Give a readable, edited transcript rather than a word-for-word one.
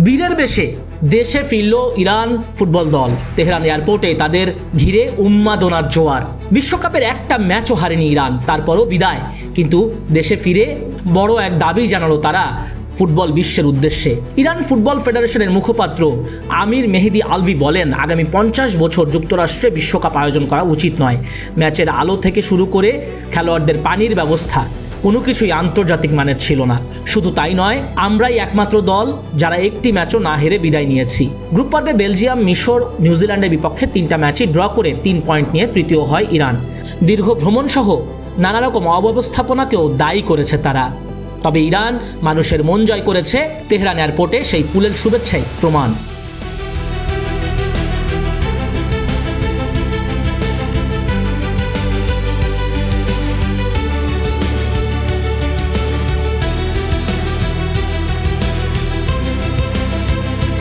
বীরের বেশে দেশে ফিরল ইরান ফুটবল দল। তেহরান এয়ারপোর্টে তাদের ঘিরে উন্মাদনার জোয়ার। বিশ্বকাপের একটা ম্যাচও হারেনি ইরান, তারপরও বিদায়। কিন্তু দেশে ফিরে বড় এক দাবি জানালো তারা ফুটবল বিশ্বের উদ্দেশ্যে। ইরান ফুটবল ফেডারেশনের মুখপাত্র আমির মেহেদি আলভি বলেন, আগামী 50 বছর যুক্তরাষ্ট্রে বিশ্বকাপ আয়োজন করা উচিত নয়। ম্যাচের আলো থেকে শুরু করে খেলোয়াড়দের পানির ব্যবস্থা কোনো কিছুই আন্তর্জাতিক মানের ছিল না। শুধু তাই নয়, আমরাই একমাত্র দল যারা একটি ম্যাচও না হেরে বিদায় নিয়েছি। গ্রুপ পর্বে বেলজিয়াম, মিশর, নিউজিল্যান্ডের বিপক্ষে 3টা ম্যাচই ড্র করে 3 পয়েন্ট নিয়ে তৃতীয় হয় ইরান। দীর্ঘ ভ্রমণ সহ নানা রকম অব্যবস্থাপনাকেও দায়ী করেছে তারা। তবে ইরান মানুষের মন জয় করেছে, তেহরান এয়ারপোর্টে সেই ফুলের শুভেচ্ছাই প্রমাণ।